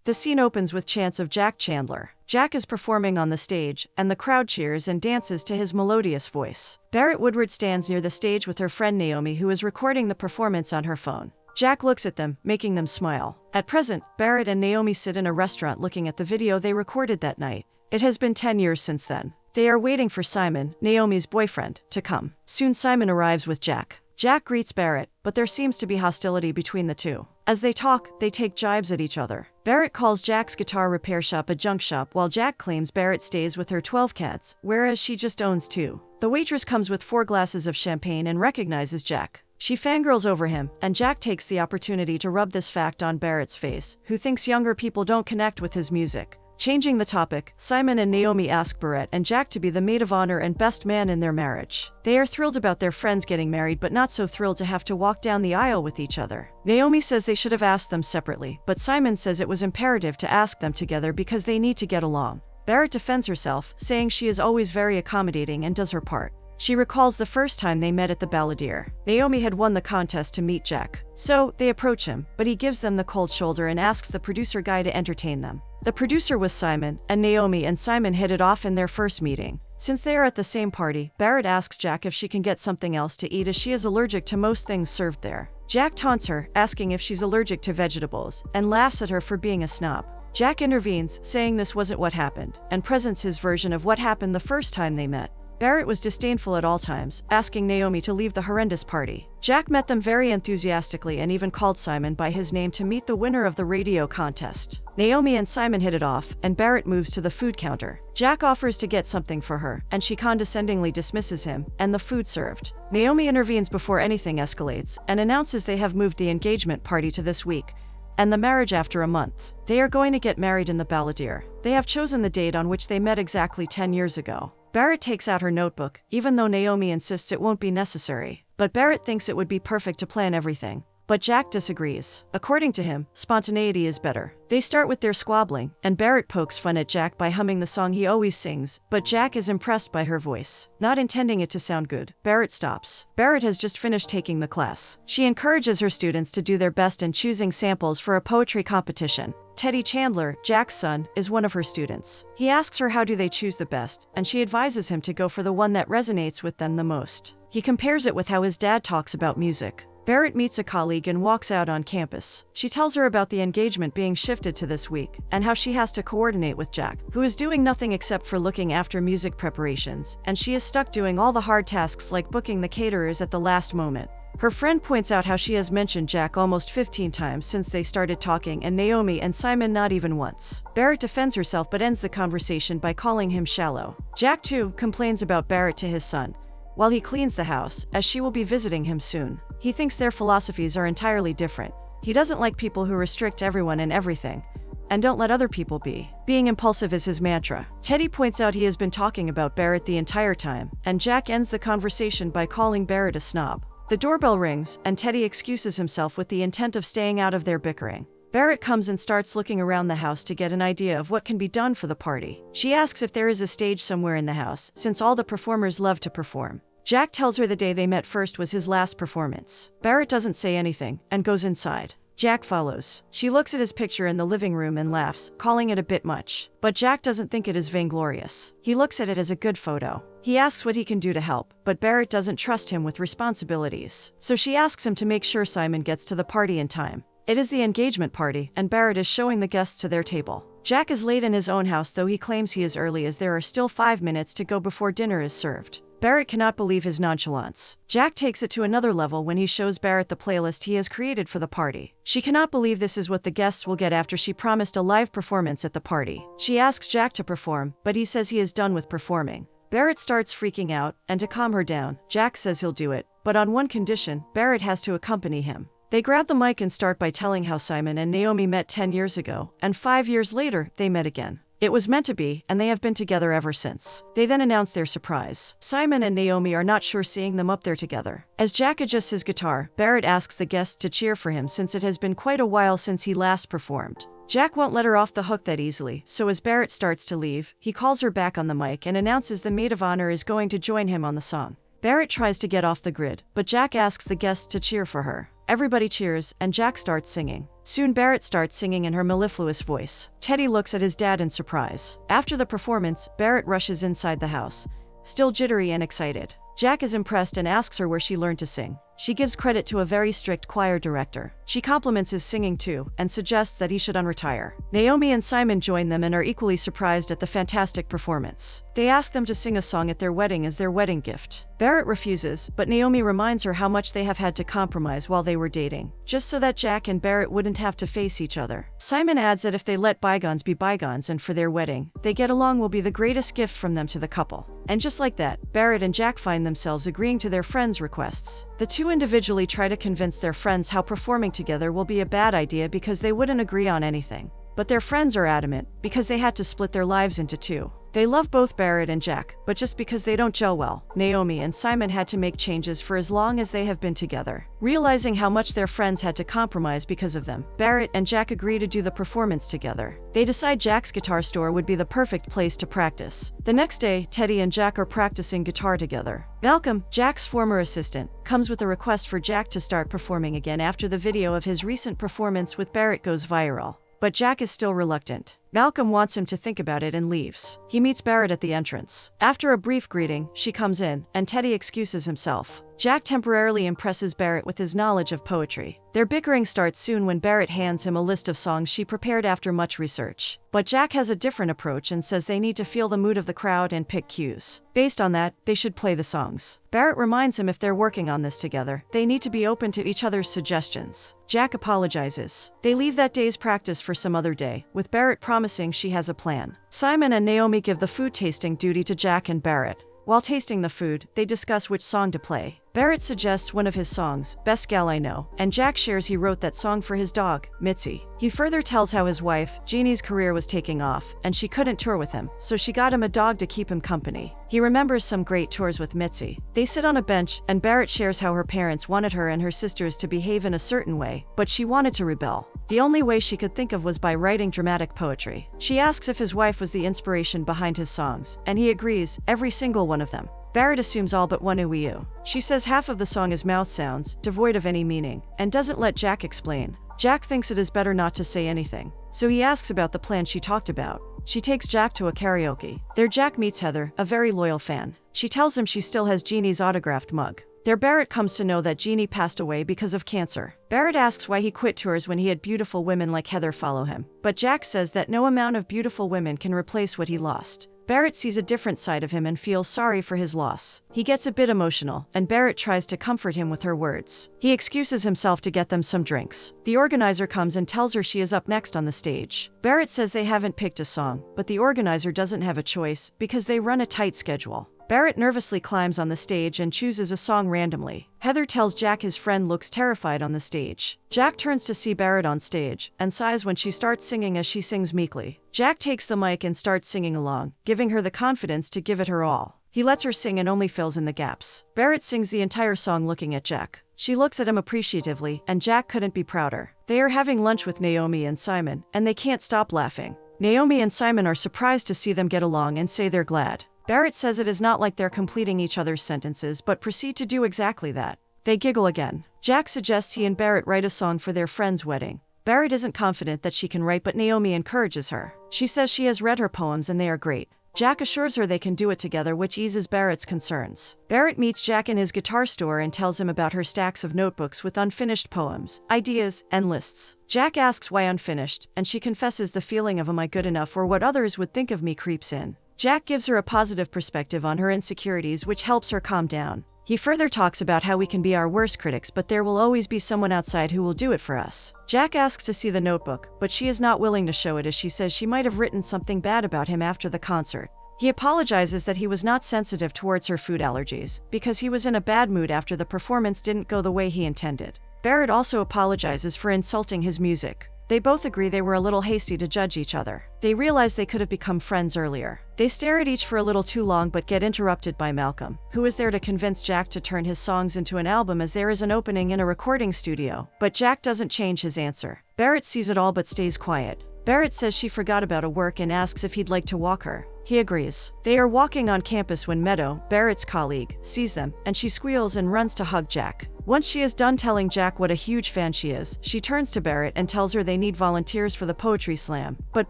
The scene opens with chants of Jack Chandler. Jack is performing on the stage, and the crowd cheers and dances to his melodious voice. Barrett Woodward stands near the stage with her friend Naomi, who is recording the performance on her phone. Jack looks at them, making them smile. At present, Barrett and Naomi sit in a restaurant looking at the video they recorded that night. It has been 10 years since then. They are waiting for Simon, Naomi's boyfriend, to come. Soon Simon arrives with Jack. Jack greets Barrett, but there seems to be hostility between the two. As they talk, they take jibes at each other. Barrett calls Jack's guitar repair shop a junk shop, while Jack claims Barrett stays with her 12 cats, whereas she just owns 2. The waitress comes with 4 glasses of champagne and recognizes Jack. She fangirls over him, and Jack takes the opportunity to rub this fact on Barrett's face, who thinks younger people don't connect with his music. Changing the topic, Simon and Naomi ask Barrett and Jack to be the maid of honor and best man in their marriage. They are thrilled about their friends getting married, but not so thrilled to have to walk down the aisle with each other. Naomi says they should have asked them separately, but Simon says it was imperative to ask them together because they need to get along. Barrett defends herself, saying she is always very accommodating and does her part. She recalls the first time they met at the Balladeer. Naomi had won the contest to meet Jack. So, they approach him, but he gives them the cold shoulder and asks the producer guy to entertain them. The producer was Simon, and Naomi and Simon hit it off in their first meeting. Since they are at the same party, Barrett asks Jack if she can get something else to eat as she is allergic to most things served there. Jack taunts her, asking if she's allergic to vegetables, and laughs at her for being a snob. Jack intervenes, saying this wasn't what happened, and presents his version of what happened the first time they met. Barrett was disdainful at all times, asking Naomi to leave the horrendous party. Jack met them very enthusiastically and even called Simon by his name to meet the winner of the radio contest. Naomi and Simon hit it off, and Barrett moves to the food counter. Jack offers to get something for her, and she condescendingly dismisses him, and the food served. Naomi intervenes before anything escalates, and announces they have moved the engagement party to this week, and the marriage after a month. They are going to get married in the Balladeer. They have chosen the date on which they met exactly 10 years ago. Barrett takes out her notebook, even though Naomi insists it won't be necessary. But Barrett thinks it would be perfect to plan everything. But Jack disagrees. According to him, spontaneity is better. They start with their squabbling, and Barrett pokes fun at Jack by humming the song he always sings, but Jack is impressed by her voice. Not intending it to sound good, Barrett stops. Barrett has just finished taking the class. She encourages her students to do their best in choosing samples for a poetry competition. Teddy Chandler, Jack's son, is one of her students. He asks her how do they choose the best, and she advises him to go for the one that resonates with them the most. He compares it with how his dad talks about music. Barrett meets a colleague and walks out on campus. She tells her about the engagement being shifted to this week, and how she has to coordinate with Jack, who is doing nothing except for looking after music preparations, and she is stuck doing all the hard tasks like booking the caterers at the last moment. Her friend points out how she has mentioned Jack almost 15 times since they started talking, and Naomi and Simon not even once. Barrett defends herself but ends the conversation by calling him shallow. Jack, too, complains about Barrett to his son, while he cleans the house, as she will be visiting him soon. He thinks their philosophies are entirely different. He doesn't like people who restrict everyone and everything, and don't let other people be. Being impulsive is his mantra. Teddy points out he has been talking about Barrett the entire time, and Jack ends the conversation by calling Barrett a snob. The doorbell rings, and Teddy excuses himself with the intent of staying out of their bickering. Barrett comes and starts looking around the house to get an idea of what can be done for the party. She asks if there is a stage somewhere in the house, since all the performers love to perform. Jack tells her the day they met first was his last performance. Barrett doesn't say anything, and goes inside. Jack follows. She looks at his picture in the living room and laughs, calling it a bit much. But Jack doesn't think it is vainglorious. He looks at it as a good photo. He asks what he can do to help, but Barrett doesn't trust him with responsibilities. So she asks him to make sure Simon gets to the party in time. It is the engagement party, and Barrett is showing the guests to their table. Jack is late in his own house, though he claims he is early as there are still 5 minutes to go before dinner is served. Barrett cannot believe his nonchalance. Jack takes it to another level when he shows Barrett the playlist he has created for the party. She cannot believe this is what the guests will get after she promised a live performance at the party. She asks Jack to perform, but he says he is done with performing. Barrett starts freaking out, and to calm her down, Jack says he'll do it, but on one condition: Barrett has to accompany him. They grab the mic and start by telling how Simon and Naomi met 10 years ago, and 5 years later, they met again. It was meant to be, and they have been together ever since. They then announce their surprise. Simon and Naomi are not sure seeing them up there together. As Jack adjusts his guitar, Barrett asks the guests to cheer for him since it has been quite a while since he last performed. Jack won't let her off the hook that easily, so as Barrett starts to leave, he calls her back on the mic and announces the maid of honor is going to join him on the song. Barrett tries to get off the grid, but Jack asks the guests to cheer for her. Everybody cheers, and Jack starts singing. Soon Barrett starts singing in her mellifluous voice. Teddy looks at his dad in surprise. After the performance, Barrett rushes inside the house, still jittery and excited. Jack is impressed and asks her where she learned to sing. She gives credit to a very strict choir director. She compliments his singing too, and suggests that he should unretire. Naomi and Simon join them and are equally surprised at the fantastic performance. They ask them to sing a song at their wedding as their wedding gift. Barrett refuses, but Naomi reminds her how much they have had to compromise while they were dating, just so that Jack and Barrett wouldn't have to face each other. Simon adds that if they let bygones be bygones and for their wedding, they get along will be the greatest gift from them to the couple. And just like that, Barrett and Jack find themselves agreeing to their friends' requests. The two individually try to convince their friends how performing together will be a bad idea because they wouldn't agree on anything. But their friends are adamant, because they had to split their lives into two. They love both Barrett and Jack, but just because they don't gel well, Naomi and Simon had to make changes for as long as they have been together. Realizing how much their friends had to compromise because of them, Barrett and Jack agree to do the performance together. They decide Jack's guitar store would be the perfect place to practice. The next day, Teddy and Jack are practicing guitar together. Malcolm, Jack's former assistant, comes with a request for Jack to start performing again after the video of his recent performance with Barrett goes viral. But Jack is still reluctant. Malcolm wants him to think about it and leaves. He meets Barrett at the entrance. After a brief greeting, she comes in, and Teddy excuses himself. Jack temporarily impresses Barrett with his knowledge of poetry. Their bickering starts soon when Barrett hands him a list of songs she prepared after much research. But Jack has a different approach and says they need to feel the mood of the crowd and pick cues. Based on that, they should play the songs. Barrett reminds him if they're working on this together, they need to be open to each other's suggestions. Jack apologizes. They leave that day's practice for some other day, with Barrett promising she has a plan. Simon and Naomi give the food tasting duty to Jack and Barrett. While tasting the food, they discuss which song to play. Barrett suggests one of his songs, Best Gal I Know, and Jack shares he wrote that song for his dog, Mitzi. He further tells how his wife, Jeannie's career was taking off, and she couldn't tour with him, so she got him a dog to keep him company. He remembers some great tours with Mitzi. They sit on a bench, and Barrett shares how her parents wanted her and her sisters to behave in a certain way, but she wanted to rebel. The only way she could think of was by writing dramatic poetry. She asks if his wife was the inspiration behind his songs, and he agrees, every single one of them. Barrett assumes all but one ooh. She says half of the song is mouth sounds, devoid of any meaning, and doesn't let Jack explain. Jack thinks it is better not to say anything, so he asks about the plan she talked about. She takes Jack to a karaoke. There Jack meets Heather, a very loyal fan. She tells him she still has Jeannie's autographed mug. There Barrett comes to know that Jeannie passed away because of cancer. Barrett asks why he quit tours when he had beautiful women like Heather follow him, but Jack says that no amount of beautiful women can replace what he lost. Barrett sees a different side of him and feels sorry for his loss. He gets a bit emotional, and Barrett tries to comfort him with her words. He excuses himself to get them some drinks. The organizer comes and tells her she is up next on the stage. Barrett says they haven't picked a song, but the organizer doesn't have a choice because they run a tight schedule. Barrett nervously climbs on the stage and chooses a song randomly. Heather tells Jack his friend looks terrified on the stage. Jack turns to see Barrett on stage, and sighs when she starts singing as she sings meekly. Jack takes the mic and starts singing along, giving her the confidence to give it her all. He lets her sing and only fills in the gaps. Barrett sings the entire song looking at Jack. She looks at him appreciatively, and Jack couldn't be prouder. They are having lunch with Naomi and Simon, and they can't stop laughing. Naomi and Simon are surprised to see them get along and say they're glad. Barrett says it is not like they're completing each other's sentences but proceed to do exactly that. They giggle again. Jack suggests he and Barrett write a song for their friend's wedding. Barrett isn't confident that she can write, but Naomi encourages her. She says she has read her poems and they are great. Jack assures her they can do it together, which eases Barrett's concerns. Barrett meets Jack in his guitar store and tells him about her stacks of notebooks with unfinished poems, ideas, and lists. Jack asks why unfinished, and she confesses the feeling of am I good enough or what others would think of me creeps in. Jack gives her a positive perspective on her insecurities, which helps her calm down. He further talks about how we can be our worst critics, but there will always be someone outside who will do it for us. Jack asks to see the notebook, but she is not willing to show it as she says she might have written something bad about him after the concert. He apologizes that he was not sensitive towards her food allergies, because he was in a bad mood after the performance didn't go the way he intended. Barrett also apologizes for insulting his music. They both agree they were a little hasty to judge each other. They realize they could have become friends earlier. They stare at each for a little too long but get interrupted by Malcolm, who is there to convince Jack to turn his songs into an album as there is an opening in a recording studio. But Jack doesn't change his answer. Barrett sees it all but stays quiet. Barrett says she forgot about a work and asks if he'd like to walk her. He agrees. They are walking on campus when Meadow, Barrett's colleague, sees them, and she squeals and runs to hug Jack. Once she is done telling Jack what a huge fan she is, she turns to Barrett and tells her they need volunteers for the poetry slam, but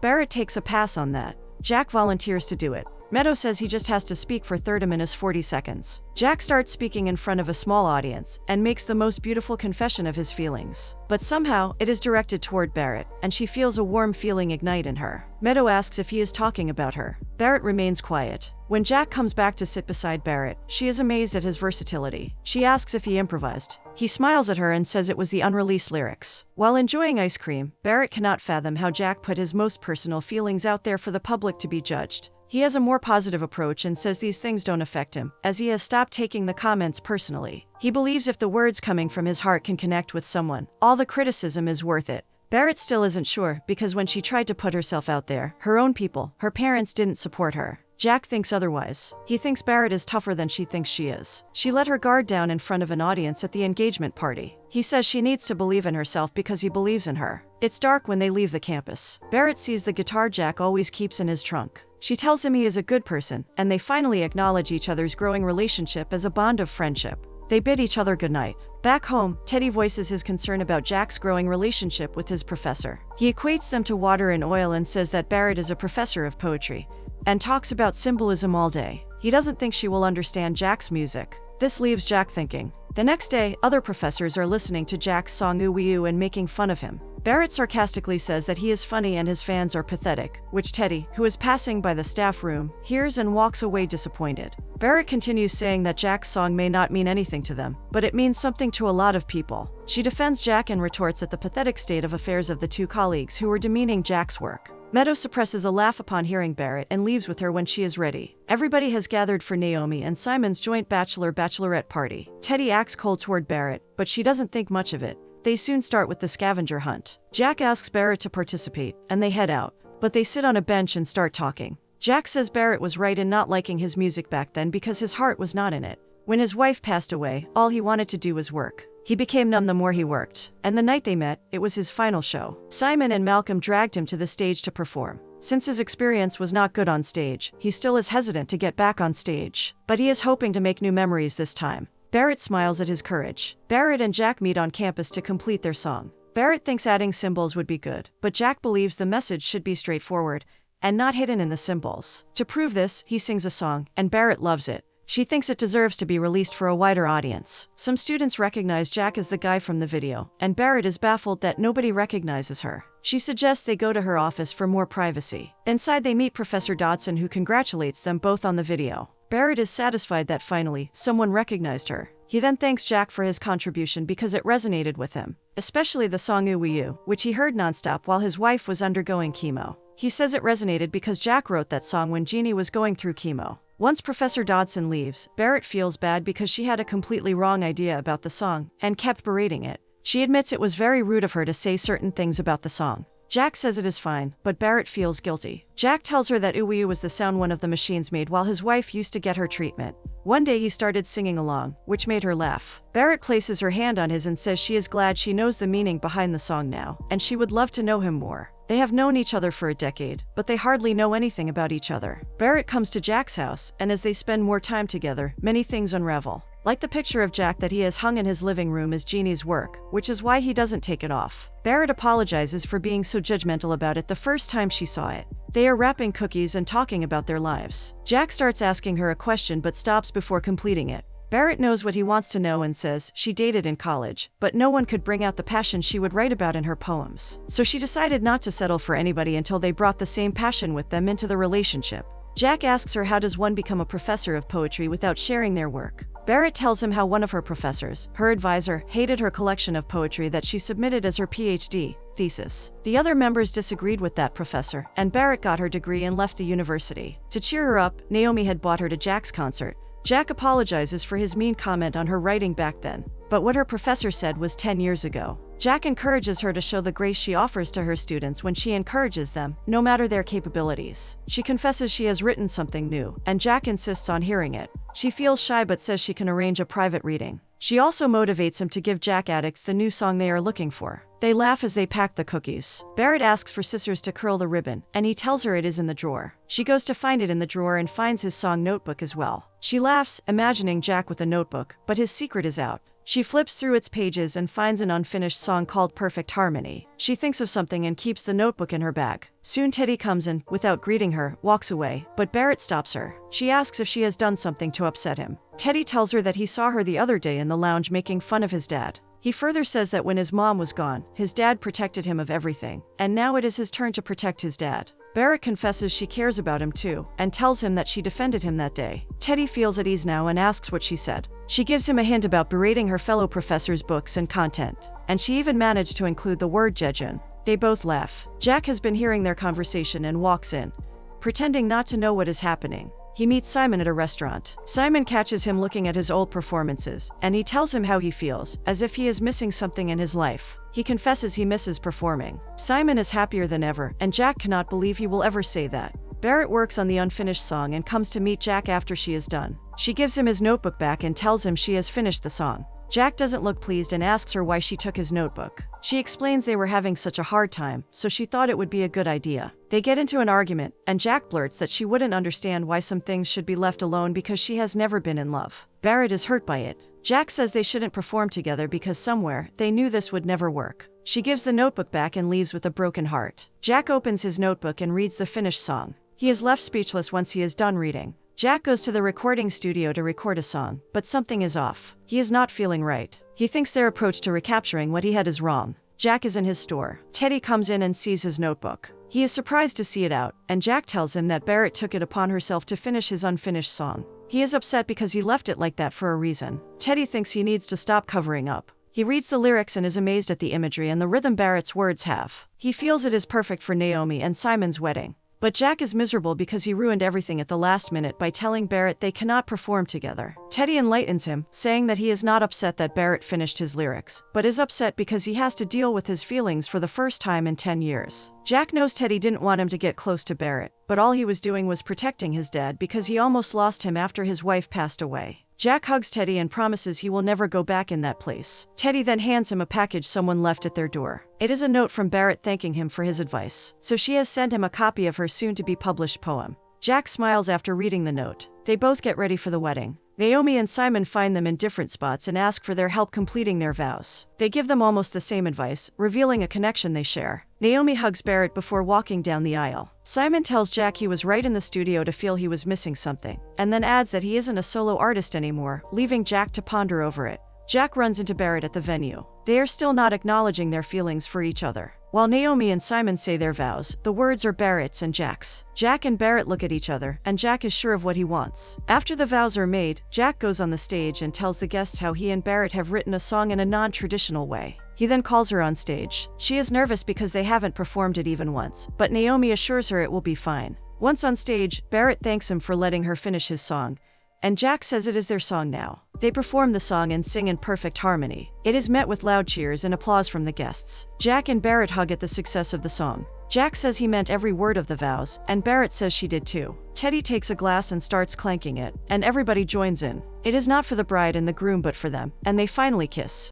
Barrett takes a pass on that. Jack volunteers to do it. Meadow says he just has to speak for 30 minutes 40 seconds. Jack starts speaking in front of a small audience and makes the most beautiful confession of his feelings. But somehow, it is directed toward Barrett, and she feels a warm feeling ignite in her. Meadow asks if he is talking about her. Barrett remains quiet. When Jack comes back to sit beside Barrett, she is amazed at his versatility. She asks if he improvised. He smiles at her and says it was the unreleased lyrics. While enjoying ice cream, Barrett cannot fathom how Jack put his most personal feelings out there for the public to be judged. He has a more positive approach and says these things don't affect him, as he has stopped taking the comments personally. He believes if the words coming from his heart can connect with someone, all the criticism is worth it. Barrett still isn't sure, because when she tried to put herself out there, her own people, her parents, didn't support her. Jack thinks otherwise. He thinks Barrett is tougher than she thinks she is. She let her guard down in front of an audience at the engagement party. He says she needs to believe in herself because he believes in her. It's dark when they leave the campus. Barrett sees the guitar Jack always keeps in his trunk. She tells him he is a good person, and they finally acknowledge each other's growing relationship as a bond of friendship. They bid each other goodnight. Back home, Teddy voices his concern about Jack's growing relationship with his professor. He equates them to water and oil and says that Barrett is a professor of poetry, and talks about symbolism all day. He doesn't think she will understand Jack's music. This leaves Jack thinking. The next day, other professors are listening to Jack's song Ooh Wee Ooh and making fun of him. Barrett sarcastically says that he is funny and his fans are pathetic, which Teddy, who is passing by the staff room, hears and walks away disappointed. Barrett continues saying that Jack's song may not mean anything to them, but it means something to a lot of people. She defends Jack and retorts at the pathetic state of affairs of the two colleagues who were demeaning Jack's work. Meadow suppresses a laugh upon hearing Barrett and leaves with her when she is ready. Everybody has gathered for Naomi and Simon's joint bachelorette party. Teddy acts cold toward Barrett, but she doesn't think much of it. They soon start with the scavenger hunt. Jack asks Barrett to participate, and they head out, but they sit on a bench and start talking. Jack says Barrett was right in not liking his music back then because his heart was not in it. When his wife passed away, all he wanted to do was work. He became numb the more he worked, and the night they met, it was his final show. Simon and Malcolm dragged him to the stage to perform. Since his experience was not good on stage, he still is hesitant to get back on stage, but he is hoping to make new memories this time. Barrett smiles at his courage. Barrett and Jack meet on campus to complete their song. Barrett thinks adding symbols would be good, but Jack believes the message should be straightforward and not hidden in the symbols. To prove this, he sings a song, and Barrett loves it. She thinks it deserves to be released for a wider audience. Some students recognize Jack as the guy from the video, and Barrett is baffled that nobody recognizes her. She suggests they go to her office for more privacy. Inside they meet Professor Dodson, who congratulates them both on the video. Barrett is satisfied that finally, someone recognized her. He then thanks Jack for his contribution because it resonated with him, especially the song Ooh Wee Ooh, which he heard nonstop while his wife was undergoing chemo. He says it resonated because Jack wrote that song when Jeannie was going through chemo. Once Professor Dodson leaves, Barrett feels bad because she had a completely wrong idea about the song and kept berating it. She admits it was very rude of her to say certain things about the song. Jack says it is fine, but Barrett feels guilty. Jack tells her that Ooh Wee Ooh was the sound one of the machines made while his wife used to get her treatment. One day he started singing along, which made her laugh. Barrett places her hand on his and says she is glad she knows the meaning behind the song now, and she would love to know him more. They have known each other for a decade, but they hardly know anything about each other. Barrett comes to Jack's house, and as they spend more time together, many things unravel. Like the picture of Jack that he has hung in his living room is Jeannie's work, which is why he doesn't take it off. Barrett apologizes for being so judgmental about it the first time she saw it. They are wrapping cookies and talking about their lives. Jack starts asking her a question but stops before completing it. Barrett knows what he wants to know and says she dated in college, but no one could bring out the passion she would write about in her poems. So she decided not to settle for anybody until they brought the same passion with them into the relationship. Jack asks her how does one become a professor of poetry without sharing their work. Barrett tells him how one of her professors, her advisor, hated her collection of poetry that she submitted as her PhD thesis. The other members disagreed with that professor, and Barrett got her degree and left the university. To cheer her up, Naomi had brought her to Jack's concert. Jack apologizes for his mean comment on her writing back then, but what her professor said was 10 years ago. Jack encourages her to show the grace she offers to her students when she encourages them, no matter their capabilities. She confesses she has written something new, and Jack insists on hearing it. She feels shy but says she can arrange a private reading. She also motivates him to give Jack Addicts the new song they are looking for. They laugh as they pack the cookies. Barrett asks for scissors to curl the ribbon, and he tells her it is in the drawer. She goes to find it in the drawer and finds his song notebook as well. She laughs, imagining Jack with a notebook, but his secret is out. She flips through its pages and finds an unfinished song called Perfect Harmony. She thinks of something and keeps the notebook in her bag. Soon Teddy comes in, without greeting her, walks away, but Barrett stops her. She asks if she has done something to upset him. Teddy tells her that he saw her the other day in the lounge making fun of his dad. He further says that when his mom was gone, his dad protected him of everything, and now it is his turn to protect his dad. Barrett confesses she cares about him too, and tells him that she defended him that day. Teddy feels at ease now and asks what she said. She gives him a hint about berating her fellow professors' books and content, and she even managed to include the word jejun. They both laugh. Jack has been hearing their conversation and walks in, pretending not to know what is happening. He meets Simon at a restaurant. Simon catches him looking at his old performances, and he tells him how he feels, as if he is missing something in his life. He confesses he misses performing. Simon is happier than ever, and Jack cannot believe he will ever say that. Barrett works on the unfinished song and comes to meet Jack after she is done. She gives him his notebook back and tells him she has finished the song. Jack doesn't look pleased and asks her why she took his notebook. She explains they were having such a hard time, so she thought it would be a good idea. They get into an argument, and Jack blurts that she wouldn't understand why some things should be left alone because she has never been in love. Barrett is hurt by it. Jack says they shouldn't perform together because somewhere, they knew this would never work. She gives the notebook back and leaves with a broken heart. Jack opens his notebook and reads the finished song. He is left speechless once he is done reading. Jack goes to the recording studio to record a song, but something is off. He is not feeling right. He thinks their approach to recapturing what he had is wrong. Jack is in his store. Teddy comes in and sees his notebook. He is surprised to see it out, and Jack tells him that Barrett took it upon herself to finish his unfinished song. He is upset because he left it like that for a reason. Teddy thinks he needs to stop covering up. He reads the lyrics and is amazed at the imagery and the rhythm Barrett's words have. He feels it is perfect for Naomi and Simon's wedding. But Jack is miserable because he ruined everything at the last minute by telling Barrett they cannot perform together. Teddy enlightens him, saying that he is not upset that Barrett finished his lyrics, but is upset because he has to deal with his feelings for the first time in 10 years. Jack knows Teddy didn't want him to get close to Barrett, but all he was doing was protecting his dad because he almost lost him after his wife passed away. Jack hugs Teddy and promises he will never go back in that place. Teddy then hands him a package someone left at their door. It is a note from Barrett thanking him for his advice, so she has sent him a copy of her soon-to-be-published poem. Jack smiles after reading the note. They both get ready for the wedding. Naomi and Simon find them in different spots and ask for their help completing their vows. They give them almost the same advice, revealing a connection they share. Naomi hugs Barrett before walking down the aisle. Simon tells Jack he was right in the studio to feel he was missing something, and then adds that he isn't a solo artist anymore, leaving Jack to ponder over it. Jack runs into Barrett at the venue. They are still not acknowledging their feelings for each other. While Naomi and Simon say their vows, the words are Barrett's and Jack's. Jack and Barrett look at each other, and Jack is sure of what he wants. After the vows are made, Jack goes on the stage and tells the guests how he and Barrett have written a song in a non-traditional way. He then calls her on stage. She is nervous because they haven't performed it even once, but Naomi assures her it will be fine. Once on stage, Barrett thanks him for letting her finish his song, and Jack says it is their song now. They perform the song and sing in perfect harmony. It is met with loud cheers and applause from the guests. Jack and Barrett hug at the success of the song. Jack says he meant every word of the vows, and Barrett says she did too. Teddy takes a glass and starts clanking it, and everybody joins in. It is not for the bride and the groom but for them, and they finally kiss.